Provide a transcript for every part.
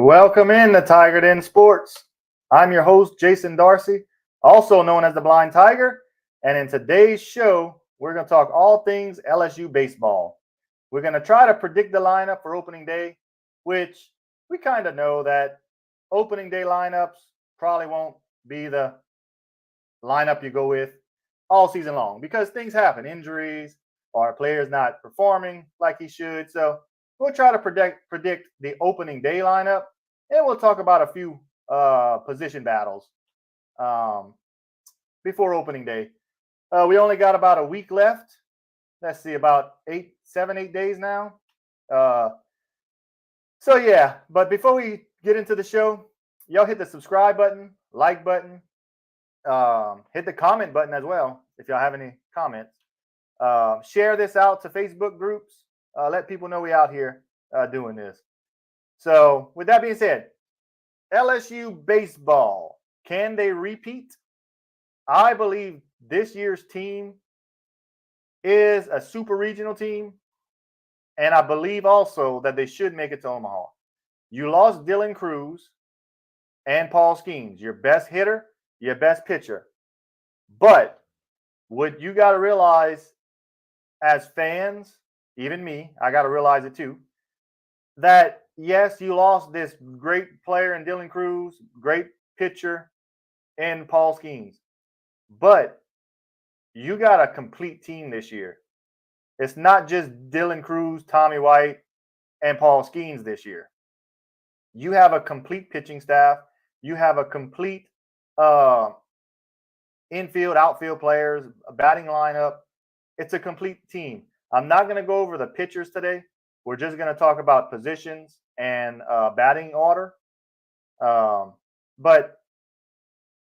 Welcome in to Tiger Den Sports. I'm your host, Jason Darcy, also known as the Blind Tiger. And in today's show, we're going to talk all things LSU baseball. We're going to try to predict the lineup for opening day, which we kind of know that opening day lineups probably won't be the lineup you go with all season long because things happen, injuries, or a player's not performing like he should. So we'll try to predict the opening day lineup, and we'll talk about a few position battles before opening day. We only got about a week left. Let's see, about 8 days now. So yeah, but before we get into the show, y'all hit the subscribe button, like button, hit the comment button as well if y'all have any comments. Share this out to Facebook groups. Let people know we out here doing this. So with that being said, LSU baseball, can they repeat? I believe this year's team is a super regional team, and I believe also that they should make it to Omaha. You lost Dylan Cruz and Paul Skeens, your best hitter, your best pitcher. But what you got to realize as fans, even me, I got to realize it too, that yes, you lost this great player in Dylan Cruz, great pitcher in Paul Skeens, but you got a complete team this year. It's not just Dylan Cruz, Tommy White, and Paul Skeens this year. You have a complete pitching staff. You have a complete infield, outfield players, a batting lineup. It's a complete team. I'm not going to go over the pitchers today. We're just going to talk about positions and batting order. But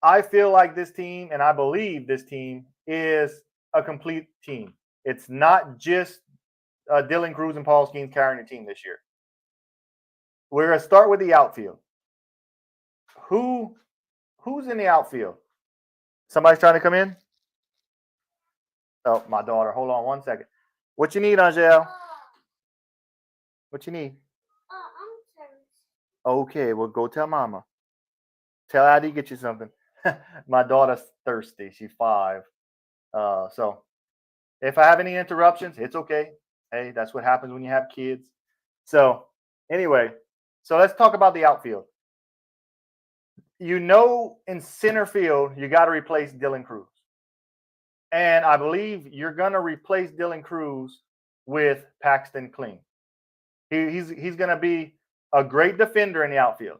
I feel like this team, and I believe this team, is a complete team. It's not just Dylan Cruz and Paul Skeens carrying the team this year. We're going to start with the outfield. Who's in the outfield? Somebody's trying to come in? Oh, my daughter. Hold on one second. What you need, Angel? What you need? Okay, well, go tell Mama. Tell Addie get you something. My daughter's thirsty. She's 5. So if I have any interruptions, it's okay. Hey, that's what happens when you have kids. So anyway, so let's talk about the outfield. You know, in center field, you got to replace Dylan Cruz. And I believe you're going to replace Dylan Cruz with Paxton Kling. He's going to be a great defender in the outfield.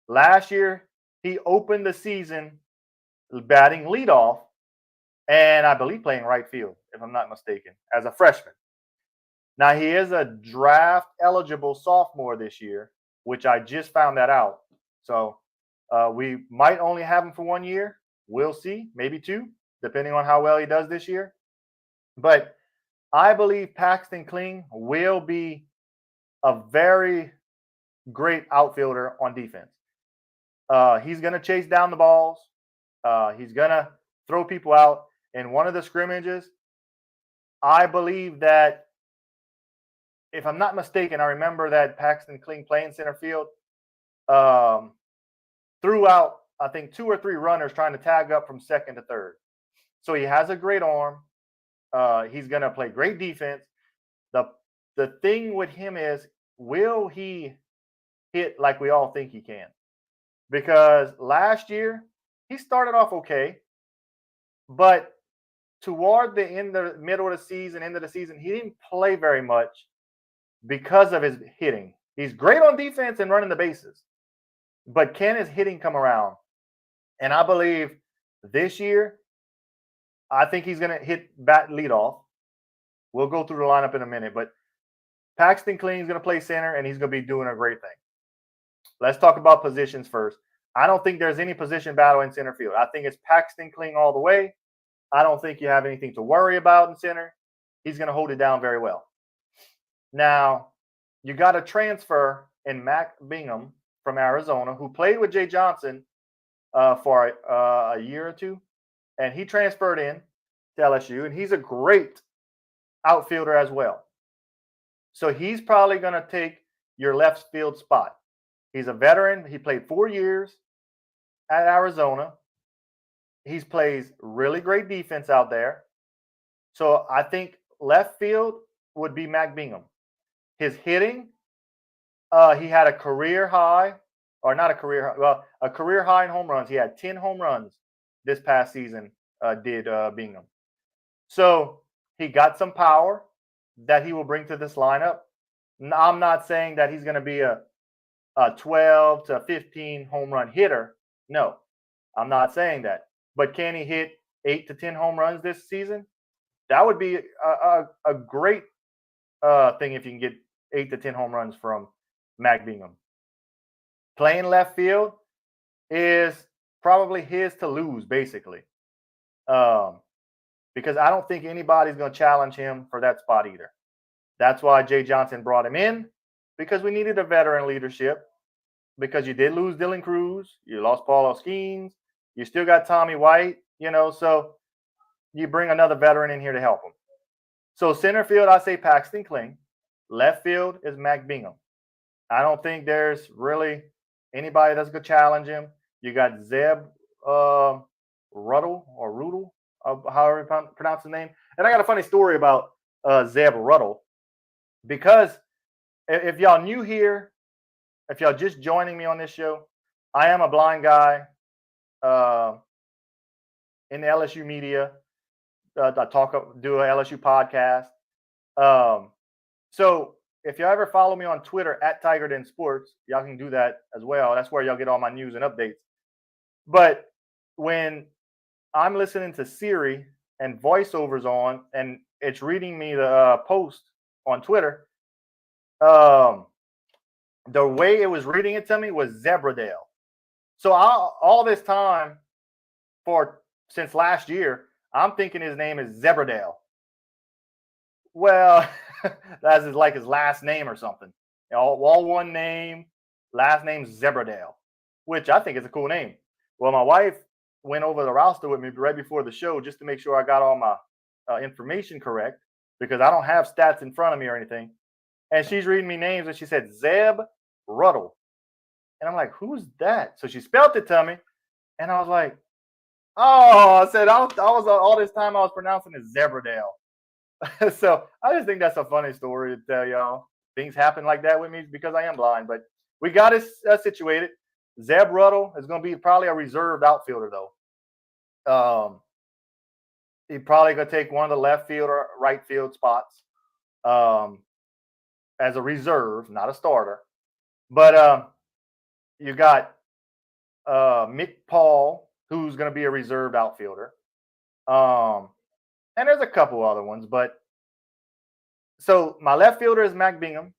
Last year, he opened the season batting leadoff, and I believe playing right field, if I'm not mistaken, as a freshman. Now, he is a draft-eligible sophomore this year, which I just found that out. So we might only have him for 1 year. We'll see, maybe 2, depending on how well he does this year. But I believe Paxton Kling will be a very great outfielder on defense. He's going to chase down the balls. He's going to throw people out. In one of the scrimmages, I believe that, if I'm not mistaken, I remember that Paxton Kling playing center field threw out, I think, 2 or 3 runners trying to tag up from second to third. So he has a great arm. He's going to play great defense. The thing with him is, will he hit like we all think he can? Because last year, he started off okay, but toward the middle of the season, end of the season, he didn't play very much because of his hitting. He's great on defense and running the bases, but can his hitting come around? And I believe this year, I think he's going to hit bat leadoff. We'll go through the lineup in a minute, but Paxton Kling is going to play center, and he's going to be doing a great thing. Let's talk about positions first. I don't think there's any position battle in center field. I think it's Paxton Kling all the way. I don't think you have anything to worry about in center. He's going to hold it down very well. Now, you got a transfer in Mac Bingham from Arizona, who played with Jay Johnson for a year or 2, and he transferred in to LSU, and he's a great outfielder as well. So he's probably going to take your left field spot. He's a veteran. He played 4 years at Arizona. He plays really great defense out there. So I think left field would be Mac Bingham. His hitting, he had a career high, or not a career high, well, a career high in home runs. He had 10 home runs this past season, did Bingham. So he got some power that he will bring to this lineup. I'm not saying that he's going to be a 12 to 15 home run hitter. No, I'm not saying that. But can he hit 8 to 10 home runs this season? That would be a great thing if you can get 8 to 10 home runs from Mac Bingham. Playing left field is probably his to lose, basically. Because I don't think anybody's going to challenge him for that spot either. That's why Jay Johnson brought him in, because we needed a veteran leadership, because you did lose Dylan Cruz, you lost Paul Oskeens, you still got Tommy White, so you bring another veteran in here to help him. So center field, I say Paxton Kling. Left field is Mac Bingham. I don't think there's really anybody that's going to challenge him. You got Zeb Ruddle, or Rudel, however you pronounce his name. And I got a funny story about Zeb Ruddle, because if y'all new here, if y'all just joining me on this show, I am a blind guy in the LSU media. I do an LSU podcast. So if y'all ever follow me on Twitter at Tigerden Sports, y'all can do that as well. That's where y'all get all my news and updates. But when I'm listening to Siri and voiceovers on, and it's reading me the post on Twitter, the way it was reading it to me was Zebradale. So all this time, since last year, I'm thinking his name is Zebradale. Well, that's like his last name or something. All one name, last name Zebradale, which I think is a cool name. Well, my wife went over the roster with me right before the show just to make sure I got all my information correct, because I don't have stats in front of me or anything. And she's reading me names, and she said Zeb Ruddle. And I'm like, who's that? So she spelled it to me, and I was like, oh, I said, I was all this time I was pronouncing it Zebradale. So I just think that's a funny story to tell y'all. Things happen like that with me because I am blind, but we got it situated. Zeb Ruddle is going to be probably a reserved outfielder, though. He's probably going to take one of the left field or right field spots as a reserve, not a starter. But you got Mick Paul, who's going to be a reserved outfielder. And there's a couple other ones, but so my left fielder is Mac Bingham.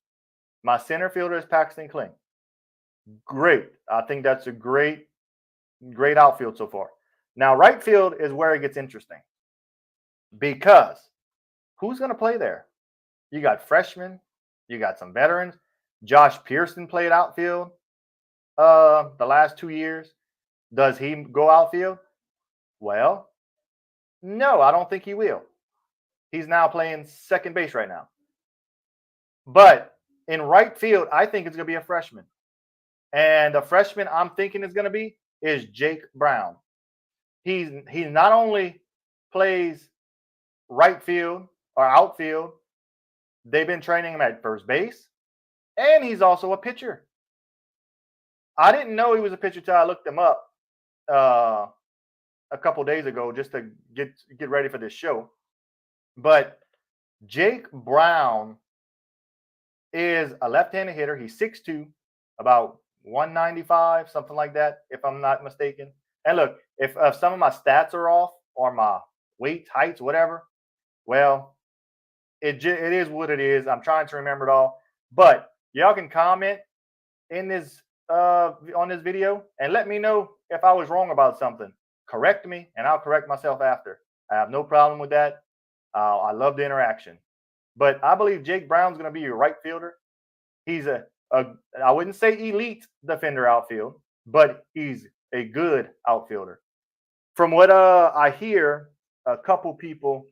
My center fielder is Paxton Kling. Great. I think that's a great outfield so far. Now, right field is where it gets interesting, because who's going to play there? You got freshmen. You got some veterans. Josh Pearson played outfield the last 2 years. Does he go outfield? Well, no, I don't think he will. He's now playing second base right now. But in right field, I think it's going to be a freshman. And the freshman I'm thinking is going to be is Jake Brown. He not only plays right field or outfield, they've been training him at first base, and he's also a pitcher. I didn't know he was a pitcher till I looked him up a couple days ago just to get ready for this show. But Jake Brown is a left-handed hitter. He's 6'2", about 195, something like that, if I'm not mistaken. And look, if some of my stats are off, or my weight, heights, whatever, well, it is what it is. I'm trying to remember it all. But y'all can comment in this on this video and let me know if I was wrong about something. Correct me, and I'll correct myself after. I have no problem with that. I love the interaction. But I believe Jake Brown's going to be your right fielder. He's I wouldn't say elite defender outfield, but he's a good outfielder. From what I hear, a couple people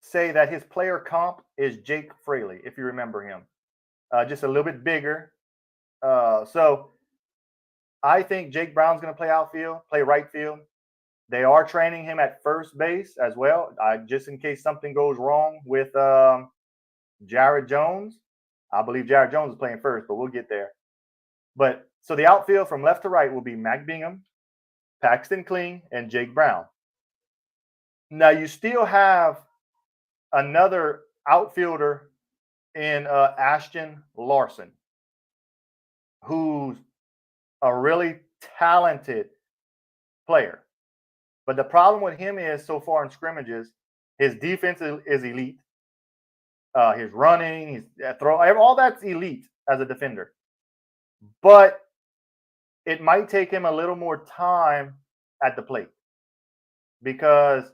say that his player comp is Jake Fraley, if you remember him. just a little bit bigger. So I think Jake Brown's going to play outfield, play right field. They are training him at first base as well, just in case something goes wrong with Jared Jones. I believe Jared Jones is playing first, but we'll get there. But so the outfield from left to right will be Mac Bingham, Paxton Kling, and Jake Brown. Now you still have another outfielder in Ashton Larson, who's a really talented player. But the problem with him is, so far in scrimmages, his defense is elite. His running, his throw, all that's elite as a defender. But it might take him a little more time at the plate because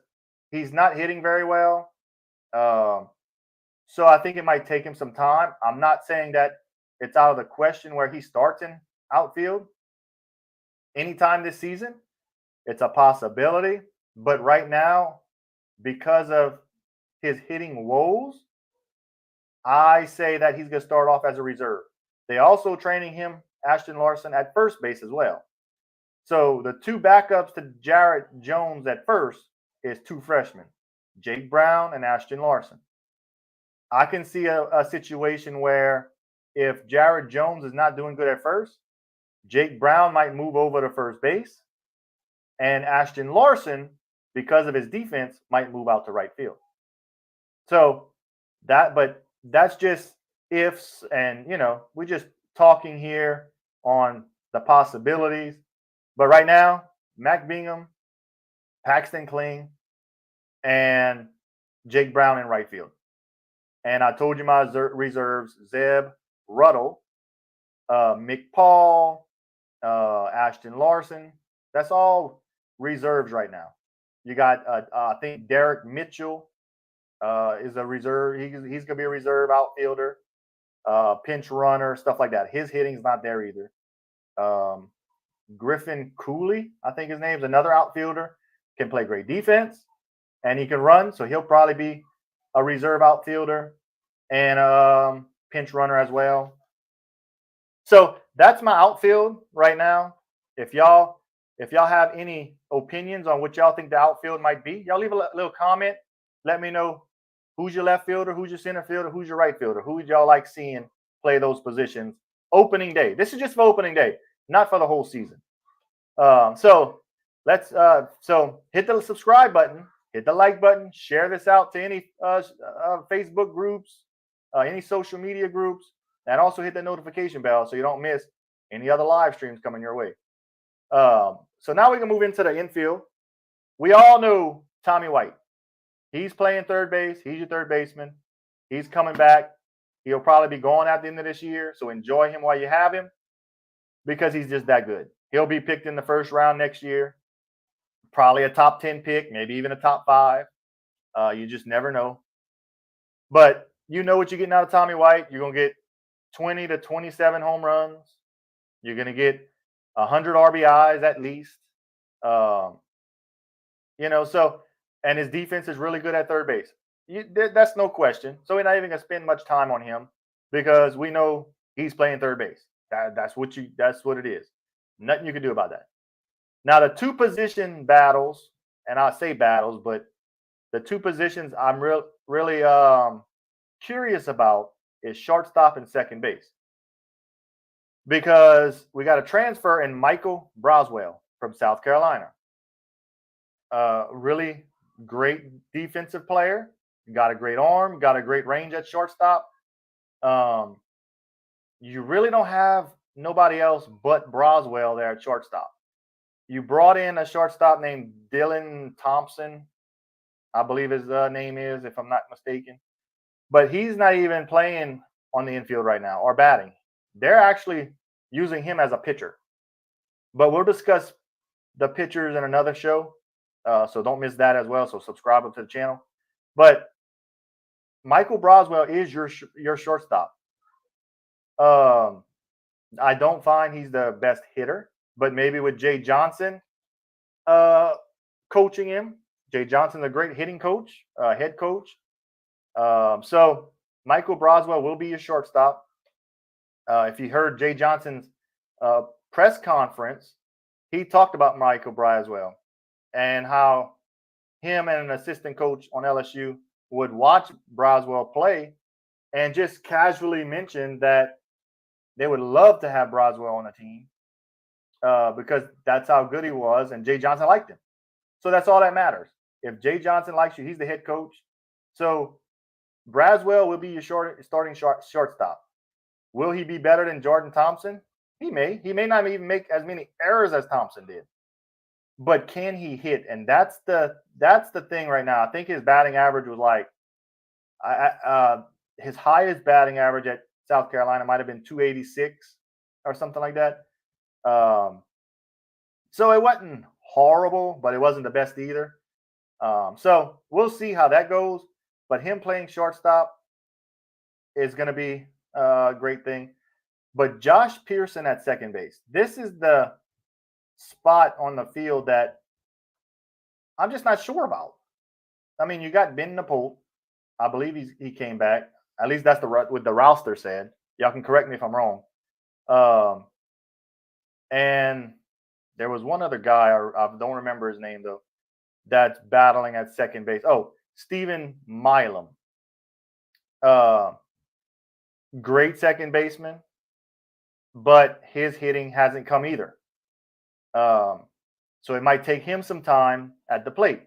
he's not hitting very well. So I think it might take him some time. I'm not saying that it's out of the question where he starts in outfield anytime this season. It's a possibility. But right now, because of his hitting woes, I say that he's going to start off as a reserve. They also training him, Ashton Larson, at first base as well. So the two backups to Jared Jones at first is two freshmen, Jake Brown and Ashton Larson. I can see a situation where if Jared Jones is not doing good at first, Jake Brown might move over to first base, and Ashton Larson, because of his defense, might move out to right field. So that's just ifs, and we're just talking here on the possibilities. But right now, Mac Bingham, Paxton Kling, and Jake Brown in right field. And I told you my reserves: Zeb Ruddle, Mick Paul, Ashton Larson. That's all reserves right now. You got, I think, Derek Mitchell is a reserve. He's going to be a reserve outfielder, pinch runner, stuff like that. His hitting's not there either. Griffin Cooley, I think his name's another outfielder, can play great defense, and he can run, so he'll probably be a reserve outfielder and pinch runner as well. So that's my outfield right now. If y'all have any opinions on what y'all think the outfield might be, y'all leave a little comment. Let me know who's your left fielder, who's your center fielder, who's your right fielder, who y'all like seeing play those positions opening day. This is just for opening day, not for the whole season. So let's hit the subscribe button, hit the like button, share this out to any Facebook groups, any social media groups, and also hit the notification bell so you don't miss any other live streams coming your way. So now we can move into the infield. We all know Tommy White. He's playing third base. He's your third baseman. He's coming back. He'll probably be gone at the end of this year, so enjoy him while you have him because he's just that good. He'll be picked in the first round next year, probably a top 10 pick, maybe even a top 5. You just never know. But you know what you're getting out of Tommy White. You're going to get 20 to 27 home runs. You're going to get 100 RBIs at least. And his defense is really good at third base. That's no question. So we're not even going to spend much time on him because we know he's playing third base. That's what it is. Nothing you can do about that. Now, the two position battles, and I say battles, but the two positions I'm really curious about is shortstop and second base. Because we got a transfer in Michael Broswell from South Carolina. Really great defensive player. Got a great arm. Got a great range at shortstop. You really don't have nobody else but Broswell there at shortstop. You brought in a shortstop named Dylan Thompson, I believe his name is, if I'm not mistaken. But he's not even playing on the infield right now or batting. They're actually using him as a pitcher. But we'll discuss the pitchers in another show. So don't miss that as well. So subscribe to the channel. But Michael Broswell is your shortstop. I don't find he's the best hitter, but maybe with Jay Johnson coaching him. Jay Johnson's a great hitting coach, head coach. So Michael Broswell will be your shortstop. If you heard Jay Johnson's press conference, he talked about Michael Braswell and how him and an assistant coach on LSU would watch Braswell play and just casually mention that they would love to have Braswell on the team because that's how good he was, and Jay Johnson liked him. So that's all that matters. If Jay Johnson likes you, he's the head coach. So Braswell will be your starting shortstop. Will he be better than Jordan Thompson? He may. He may not even make as many errors as Thompson did. But can he hit? And that's the thing right now. I think his batting average was like his highest batting average at South Carolina might have been 286 or something like that. So it wasn't horrible, but it wasn't the best either. So we'll see how that goes. But him playing shortstop is going to be a great thing. But Josh Pearson at second base, this is the spot on the field that I'm just not sure about. I mean, you got Ben Napolt. I believe he came back. At least that's what the roster said. Y'all can correct me if I'm wrong. And there was one other guy, I don't remember his name though, that's battling at second base. Oh, Stephen Milam. Great second baseman, but his hitting hasn't come either. So it might take him some time at the plate.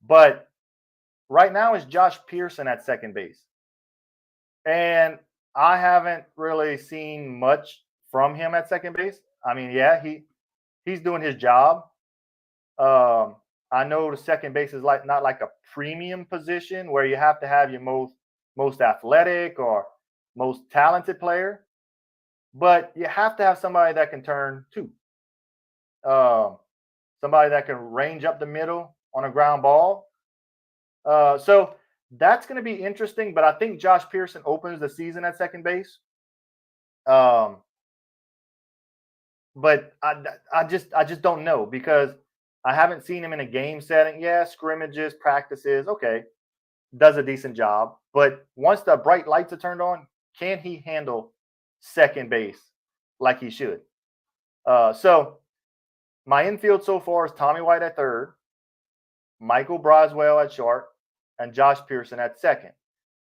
But right now it's Josh Pearson at second base. And I haven't really seen much from him at second base. I mean, yeah, he's doing his job. I know the second base is not like a premium position where you have to have your most athletic or most talented player, but you have to have somebody that can turn too. Somebody that can range up the middle on a ground ball. So that's going to be interesting, but I think Josh Pearson opens the season at second base. But I just don't know because I haven't seen him in a game setting. Yeah, scrimmages, practices, okay, does a decent job. But once the bright lights are turned on, can he handle second base like he should? So my infield so far is Tommy White at third, Michael Braswell at short, and Josh Pearson at second.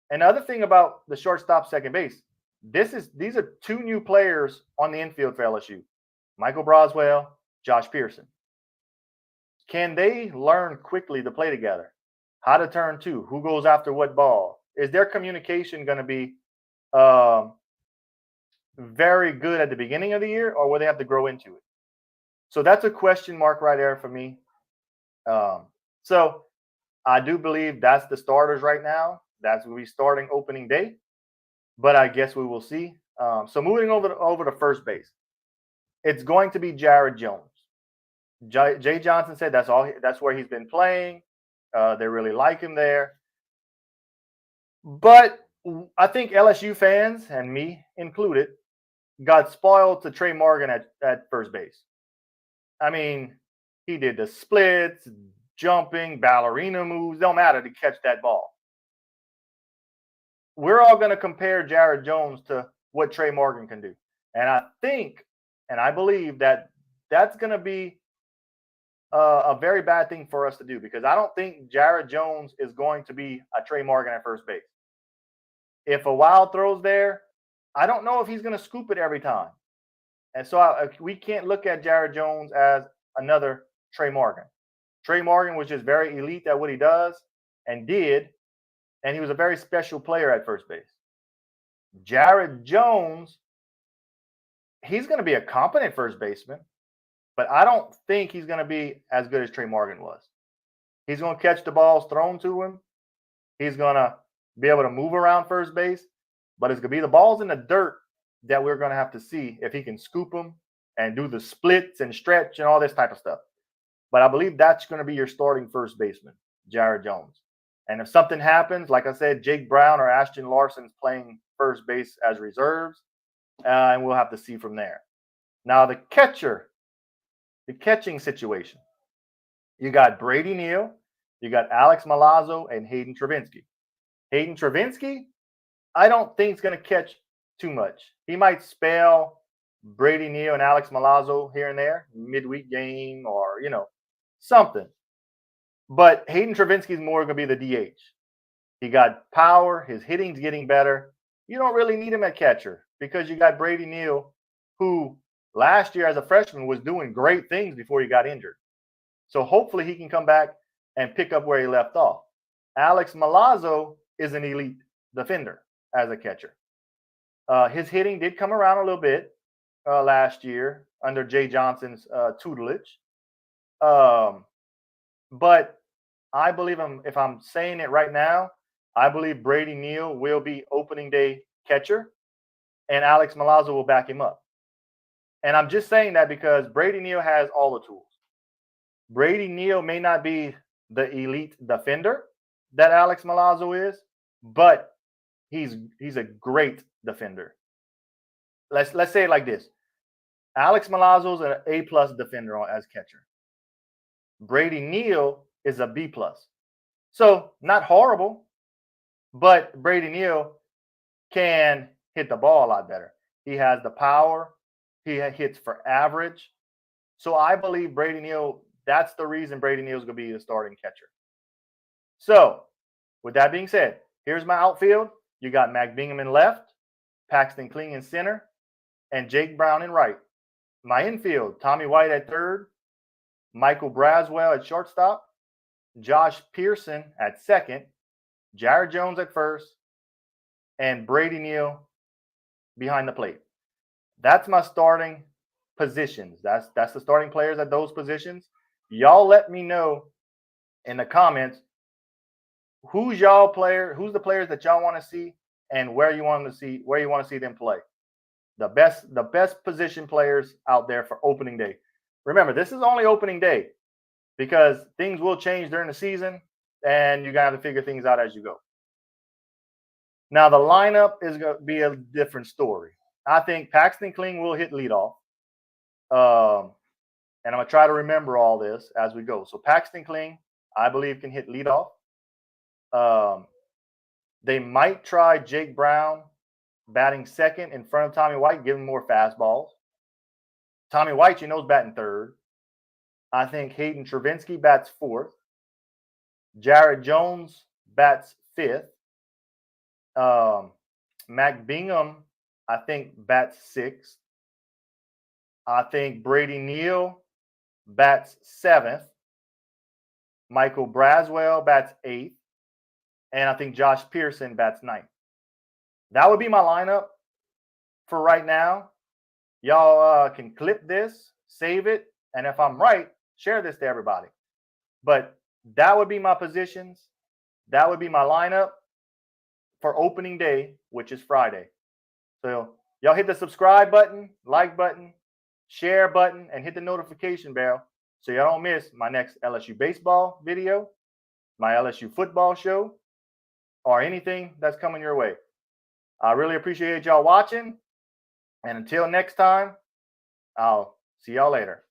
And the other thing about the shortstop second base, these are two new players on the infield for LSU. Michael Braswell, Josh Pearson. Can they learn quickly to play together? How to turn two? Who goes after what ball? Is their communication going to be very good at the beginning of the year, or will they have to grow into it? So that's a question mark right there for me. So I do believe that's the starters right now. That's going to be starting opening day, but I guess we will see. So moving over to first base, it's going to be Jared Jones. Jay Johnson said that's where he's been playing. They really like him there. But I think LSU fans, and me included, got spoiled to Trey Morgan at first base. I mean, he did the splits, jumping, ballerina moves, don't matter to catch that ball. We're all going to compare Jared Jones to what Trey Morgan can do. And I think, and I believe that that's going to be a very bad thing for us to do because I don't think Jared Jones is going to be a Trey Morgan at first base. If a wild throw's there, I don't know if he's going to scoop it every time. And so we can't look at Jared Jones as another Trey Morgan. Trey Morgan was just very elite at what he does and did, and he was a very special player at first base. Jared Jones, he's going to be a competent first baseman, but I don't think he's going to be as good as Trey Morgan was. He's going to catch the balls thrown to him. He's going to be able to move around first base, but it's going to be the balls in the dirt that we're going to have to see if he can scoop them and do the splits and stretch and all this type of stuff. But I believe that's going to be your starting first baseman, Jared Jones. And if something happens, like I said, Jake Brown or Ashton Larson's playing first base as reserves, and we'll have to see from there. Now, the catching situation. You got Brady Neal, you got Alex Milazzo, and Hayden Travinski. Hayden Travinski, I don't think is going to catch too much. He might spell Brady Neal and Alex Milazzo here and there, midweek game or, something. But Hayden Travinski is more going to be the DH. He got power. His hitting's getting better. You don't really need him at catcher because you got Brady Neal, who last year as a freshman was doing great things before he got injured. So hopefully he can come back and pick up where he left off. Alex Milazzo is an elite defender as a catcher. His hitting did come around a little bit last year under Jay Johnson's tutelage. But I believe if I'm saying it right now, I believe Brady Neal will be opening day catcher and Alex Milazzo will back him up. And I'm just saying that because Brady Neal has all the tools. Brady Neal may not be the elite defender that Alex Milazzo is, but he's a great defender. Let's say it like this. Alex Milazzo is an A+ defender as catcher. Brady Neal is a B+. So not horrible, but Brady Neal can hit the ball a lot better. He has the power. He hits for average. So I believe Brady Neal, that's the reason Brady Neal is going to be the starting catcher. So with that being said, here's my outfield. You got Mac Bingham in left, Paxton Kling in center, and Jake Brown in right. My infield, Tommy White at third, Michael Braswell at shortstop, Josh Pearson at second, Jared Jones at first, and Brady Neal behind the plate. That's my starting positions. That's the starting players at those positions. Y'all let me know in the comments who's the players that y'all want to see and where you want to see them play. The best position players out there for opening day. Remember, this is only opening day because things will change during the season and you're going to have to figure things out as you go. Now, the lineup is going to be a different story. I think Paxton Kling will hit leadoff. And I'm going to try to remember all this as we go. So Paxton Kling, I believe, can hit leadoff. They might try Jake Brown batting second in front of Tommy White, give him more fastballs. Tommy White, is batting third. I think Hayden Travinski bats fourth. Jared Jones bats fifth. Mac Bingham, I think, bats sixth. I think Brady Neal bats seventh. Michael Braswell bats eighth. And I think Josh Pearson bats ninth. That would be my lineup for right now. Y'all can clip this, save it, and if I'm right, share this to everybody. But that would be my positions. That would be my lineup for opening day, which is Friday. So y'all hit the subscribe button, like button, share button, and hit the notification bell so y'all don't miss my next LSU baseball video, my LSU football show, or anything that's coming your way. I really appreciate y'all watching. And until next time, I'll see y'all later.